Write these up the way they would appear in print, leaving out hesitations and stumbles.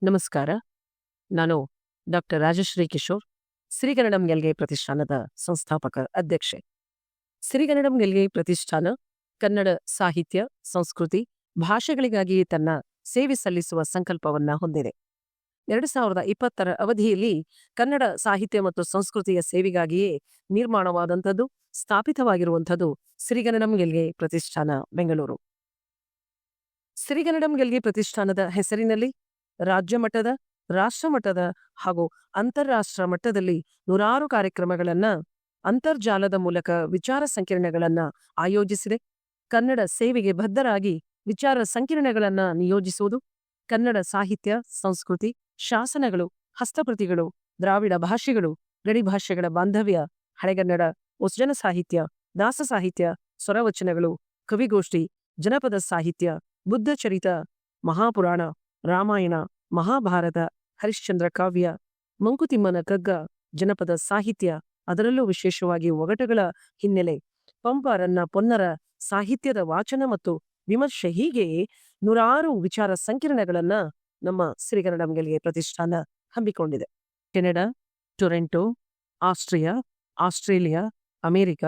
ನಮಸ್ಕಾರ. ನಾನು ಡಾಕ್ಟರ್ ರಾಜಶ್ರೀ ಕಿಶೋರ್, ಸಿರಿಗನ್ನಡಂ ಗೆಲ್ಗೆ ಪ್ರತಿಷ್ಠಾನದ ಸಂಸ್ಥಾಪಕ ಅಧ್ಯಕ್ಷೆ. ಸಿರಿಗನ್ನಡಂ ಗೆಲ್ಗೆ ಪ್ರತಿಷ್ಠಾನ ಕನ್ನಡ ಸಾಹಿತ್ಯ, ಸಂಸ್ಕೃತಿ, ಭಾಷೆಗಳಿಗಾಗಿ ತನ್ನ ಸೇವೆ ಸಲ್ಲಿಸುವ ಸಂಕಲ್ಪವನ್ನ ಹೊಂದಿದೆ. 2020ರ ಅವಧಿಯಲ್ಲಿ ಕನ್ನಡ ಸಾಹಿತ್ಯ ಮತ್ತು ಸಂಸ್ಕೃತಿಯ ಸೇವೆಗಾಗಿಯೇ ನಿರ್ಮಾಣವಾದಂಥದ್ದು, ಸ್ಥಾಪಿತವಾಗಿರುವಂಥದ್ದು ಸಿರಿಗನ್ನಡಂ ಗೆಲ್ಗೆ ಪ್ರತಿಷ್ಠಾನ ಬೆಂಗಳೂರು. ಸಿರಿಗನ್ನಡಂ ಗೆಲ್ಗೆ ಪ್ರತಿಷ್ಠಾನದ ಹೆಸರಿನಲ್ಲಿ ರಾಜ್ಯ ಮಟ್ಟದ, ರಾಷ್ಟ್ರ ಮಟ್ಟದ ಹಾಗೂ ಅಂತಾರಾಷ್ಟ್ರ ಮಟ್ಟದಲ್ಲಿ ನೂರಾರು ಕಾರ್ಯಕ್ರಮಗಳನ್ನ, ಅಂತರ್ಜಾಲದ ಮೂಲಕ ವಿಚಾರ ಸಂಕಿರಣಗಳನ್ನ ಆಯೋಜಿಸಿದೆ. ಕನ್ನಡ ಸೇವೆಗೆ ಬದ್ಧರಾಗಿ ವಿಚಾರ ಸಂಕಿರಣಗಳನ್ನ ನಿಯೋಜಿಸುವುದು, ಕನ್ನಡ ಸಾಹಿತ್ಯ, ಸಂಸ್ಕೃತಿ, ಶಾಸನಗಳು, ಹಸ್ತಪ್ರತಿಗಳು, ದ್ರಾವಿಡ ಭಾಷೆಗಳು, ಗಡಿ ಭಾಷೆಗಳ ಬಾಂಧವ್ಯ, ಹಳೆಗನ್ನಡ, ಹೊಸಜನ ಸಾಹಿತ್ಯ, ದಾಸ ಸಾಹಿತ್ಯ, ಸ್ವರವಚನಗಳು, ಕವಿಗೋಷ್ಠಿ, ಜನಪದ ಸಾಹಿತ್ಯ, ಬುದ್ಧಚರಿತ, ಮಹಾಪುರಾಣ, ರಾಮಾಯಣ, ಮಹಾಭಾರತ, ಹರಿಶ್ಚಂದ್ರ ಕಾವ್ಯ, ಮಂಕುತಿಮ್ಮನ ಕಗ್ಗ, ಜನಪದ ಸಾಹಿತ್ಯ, ಅದರಲ್ಲೂ ವಿಶೇಷವಾಗಿ ಒಗಟಗಳ ಹಿನ್ನೆಲೆ, ಪಂಪರನ್ನ ಪೊನ್ನರ ಸಾಹಿತ್ಯದ ವಾಚನ ಮತ್ತು ವಿಮರ್ಶೆ, ಹೀಗೆ ನೂರಾರು ವಿಚಾರ ಸಂಕಿರಣಗಳನ್ನ ನಮ್ಮ ಸಿರಿಗನ್ನಡಂ ಗೆಲ್ಗೆ ಪ್ರತಿಷ್ಠಾನ ಹಮ್ಮಿಕೊಂಡಿದೆ. Canada, Toronto, Australia, America,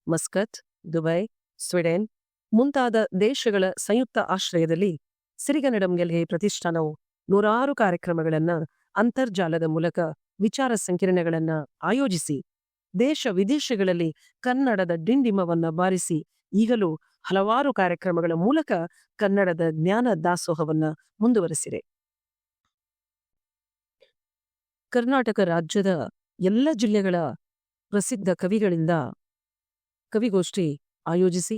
Muscat, Dubai, Sweden ಮುಂತಾದ ದೇಶಗಳ ಸಂಯುಕ್ತ ಆಶ್ರಯದಲ್ಲಿ ಸಿರಿಗನ್ನಡಂ ಗೆಲ್ಗೆ ಪ್ರತಿಷ್ಠಾನವು ನೂರಾರು ಕಾರ್ಯಕ್ರಮಗಳನ್ನ, ಅಂತರ್ಜಾಲದ ಮೂಲಕ ವಿಚಾರ ಸಂಕಿರಣಗಳನ್ನ ಆಯೋಜಿಸಿ ದೇಶ ವಿದೇಶಗಳಲ್ಲಿ ಕನ್ನಡದ ಡಿಂಡಿಮವನ್ನ ಬಾರಿಸಿ ಈಗಲೂ ಹಲವಾರು ಕಾರ್ಯಕ್ರಮಗಳ ಮೂಲಕ ಕನ್ನಡದ ಜ್ಞಾನ ದಾಸೋಹವನ್ನ ಮುಂದುವರೆಸಿದೆ. ಕರ್ನಾಟಕ ರಾಜ್ಯದ ಎಲ್ಲ ಜಿಲ್ಲೆಗಳ ಪ್ರಸಿದ್ಧ ಕವಿಗಳಿಂದ ಕವಿಗೋಷ್ಠಿ ಆಯೋಜಿಸಿ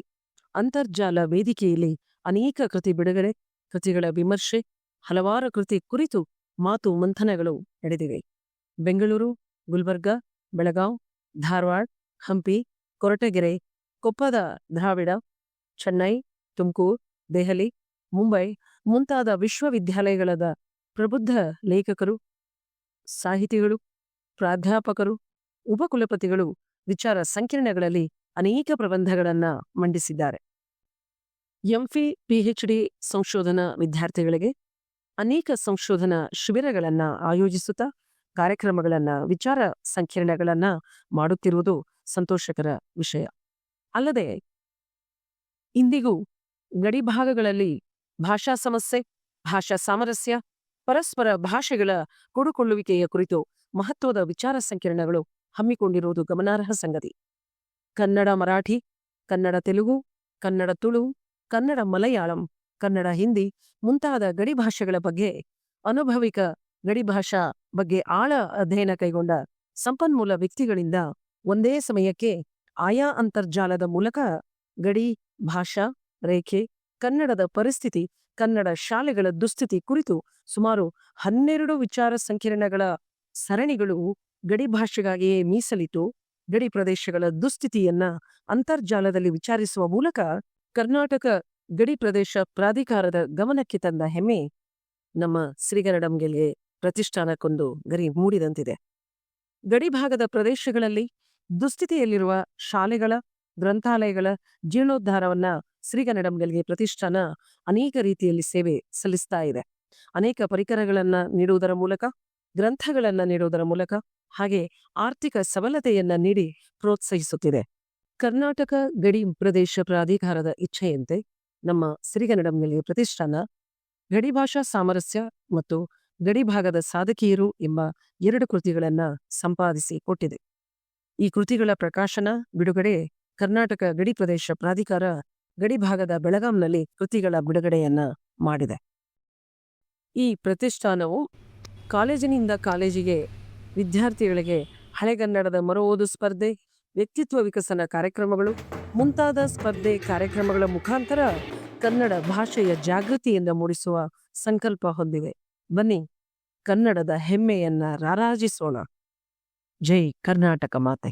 ಅಂತರ್ಜಾಲ ವೇದಿಕೆಯಲ್ಲಿ ಅನೇಕ ಕೃತಿ ಬಿಡುಗಡೆ, ಕೃತಿಗಳ ವಿಮರ್ಶೆ, ಹಲವಾರು ಕೃತಿ ಕುರಿತು ಮಾತು ಮಂಥನಗಳು ನಡೆದಿವೆ. ಬೆಂಗಳೂರು, ಗುಲ್ಬರ್ಗ, ಬೆಳಗಾವ್, ಧಾರವಾಡ, ಹಂಪಿ, ಕೊರಟಗೆರೆ, ಕೊಪ್ಪದ ದ್ರಾವಿಡ, ಚೆನ್ನೈ, ತುಮಕೂರು, ದೆಹಲಿ, ಮುಂಬೈ ಮುಂತಾದ ವಿಶ್ವವಿದ್ಯಾಲಯಗಳದ ಪ್ರಬುದ್ಧ ಲೇಖಕರು, ಸಾಹಿತಿಗಳು, ಪ್ರಾಧ್ಯಾಪಕರು, ಉಪಕುಲಪತಿಗಳು ವಿಚಾರ ಸಂಕಿರಣಗಳಲ್ಲಿ ಅನೇಕ ಪ್ರಬಂಧಗಳನ್ನ ಮಂಡಿಸಿದ್ದಾರೆ. ಎಂಫಿ, ಪಿಎಚ್ಡಿ ಸಂಶೋಧನಾ ವಿದ್ಯಾರ್ಥಿಗಳಿಗೆ ಅನೇಕ ಸಂಶೋಧನಾ ಶಿಬಿರಗಳನ್ನ ಆಯೋಜಿಸುತ್ತಾ ಕಾರ್ಯಕ್ರಮಗಳನ್ನ, ವಿಚಾರ ಸಂಕಿರಣಗಳನ್ನ ಮಾಡುತ್ತಿರುವುದು ಸಂತೋಷಕರ ವಿಷಯ. ಅಲ್ಲದೆ ಇಂದಿಗೂ ಗಡಿಭಾಗಗಳಲ್ಲಿ ಭಾಷಾ ಸಮಸ್ಯೆ, ಭಾಷಾ ಸಾಮರಸ್ಯ, ಪರಸ್ಪರ ಭಾಷೆಗಳ ಕೊಡುಕೊಳ್ಳುವಿಕೆಯ ಕುರಿತು ಮಹತ್ವದ ವಿಚಾರ ಸಂಕಿರಣಗಳು ಹಮ್ಮಿಕೊಂಡಿರುವುದು ಗಮನಾರ್ಹ ಸಂಗತಿ. ಕನ್ನಡ ಮರಾಠಿ, ಕನ್ನಡ ತೆಲುಗು, ಕನ್ನಡ ತುಳು, ಕನ್ನಡ ಮಲಯಾಳಂ, ಕನ್ನಡ ಹಿಂದಿ ಮುಂತಾದ ಗಡಿ ಭಾಷೆಗಳ ಬಗ್ಗೆ, ಅನುಭವಿಕ ಗಡಿಭಾಷಾ ಬಗ್ಗೆ ಆಳ ಅಧ್ಯಯನ ಕೈಗೊಂಡ ಸಂಪನ್ಮೂಲ ವ್ಯಕ್ತಿಗಳಿಂದ ಒಂದೇ ಸಮಯಕ್ಕೆ ಆಯಾ ಅಂತರ್ಜಾಲದ ಮೂಲಕ ಗಡಿ ಭಾಷಾ ರೇಖೆ, ಕನ್ನಡದ ಪರಿಸ್ಥಿತಿ, ಕನ್ನಡ ಶಾಲೆಗಳ ದುಸ್ಥಿತಿ ಕುರಿತು ಸುಮಾರು 12 ವಿಚಾರ ಸಂಕಿರಣಗಳ ಸರಣಿಗಳು ಗಡಿ ಭಾಷೆಗಾಗಿಯೇ ಮೀಸಲಿಟ್ಟು ಗಡಿ ಪ್ರದೇಶಗಳ ದುಸ್ಥಿತಿಯನ್ನ ಅಂತರ್ಜಾಲದಲ್ಲಿ ವಿಚಾರಿಸುವ ಮೂಲಕ ಕರ್ನಾಟಕ ಗಡಿ ಪ್ರದೇಶ ಪ್ರಾಧಿಕಾರದ ಗಮನಕ್ಕೆ ತಂದ ಹೆಮ್ಮೆ ನಮ್ಮ ಸಿರಿಗನ್ನಡಂ ಗೆಲ್ಗೆ ಪ್ರತಿಷ್ಠಾನಕ್ಕೊಂದು ಗರಿ ಮೂಡಿದಂತಿದೆ. ಗಡಿಭಾಗದ ಪ್ರದೇಶಗಳಲ್ಲಿ ದುಸ್ಥಿತಿಯಲ್ಲಿರುವ ಶಾಲೆಗಳ, ಗ್ರಂಥಾಲಯಗಳ ಜೀರ್ಣೋದ್ಧಾರವನ್ನ ಸಿರಿಗನ್ನಡಂ ಗೆಲ್ಗೆ ಪ್ರತಿಷ್ಠಾನ ಅನೇಕ ರೀತಿಯಲ್ಲಿ ಸೇವೆ ಸಲ್ಲಿಸ್ತಾ ಇದೆ. ಅನೇಕ ಪರಿಕರಗಳನ್ನ ನೀಡುವುದರ ಮೂಲಕ, ಗ್ರಂಥಗಳನ್ನ ನೀಡುವುದರ ಮೂಲಕ, ಹಾಗೆ ಆರ್ಥಿಕ ಸಬಲತೆಯನ್ನ ನೀಡಿ ಪ್ರೋತ್ಸಾಹಿಸುತ್ತಿದೆ. ಕರ್ನಾಟಕ ಗಡಿ ಪ್ರದೇಶ ಪ್ರಾಧಿಕಾರದ ಇಚ್ಛೆಯಂತೆ ನಮ್ಮ ಸಿರಿಗನ್ನಡಂ ಗೆಲ್ಗೆ ಪ್ರತಿಷ್ಠಾನ ಗಡಿಭಾಷಾ ಸಾಮರಸ್ಯ ಮತ್ತು ಗಡಿಭಾಗದ ಸಾಧಕಿಯರು ಎಂಬ 2 ಕೃತಿಗಳನ್ನ ಸಂಪಾದಿಸಿ ಕೊಟ್ಟಿದೆ. ಈ ಕೃತಿಗಳ ಪ್ರಕಾಶನ, ಬಿಡುಗಡೆ ಕರ್ನಾಟಕ ಗಡಿ ಪ್ರದೇಶ ಪ್ರಾಧಿಕಾರ ಗಡಿಭಾಗದ ಬೆಳಗಾಂನಲ್ಲಿ ಕೃತಿಗಳ ಬಿಡುಗಡೆಯನ್ನ ಮಾಡಿದೆ. ಈ ಪ್ರತಿಷ್ಠಾನವು ಕಾಲೇಜಿನಿಂದ ಕಾಲೇಜಿಗೆ ವಿದ್ಯಾರ್ಥಿಗಳಿಗೆ ಹಳೆಗನ್ನಡದ ಮರು ಓದು ಸ್ಪರ್ಧೆ, ವ್ಯಕ್ತಿತ್ವ ವಿಕಸನ ಕಾರ್ಯಕ್ರಮಗಳು ಮುಂತಾದ ಸ್ಪರ್ಧೆ ಕಾರ್ಯಕ್ರಮಗಳ ಮುಖಾಂತರ ಕನ್ನಡ ಭಾಷೆಯ ಜಾಗೃತಿಯಿಂದ ಮೂಡಿಸುವ ಸಂಕಲ್ಪ ಹೊಂದಿವೆ. ಬನ್ನಿ, ಕನ್ನಡದ ಹೆಮ್ಮೆಯನ್ನ ರಾರಾಜಿಸೋಣ. ಜೈ ಕರ್ನಾಟಕ ಮಾತೆ.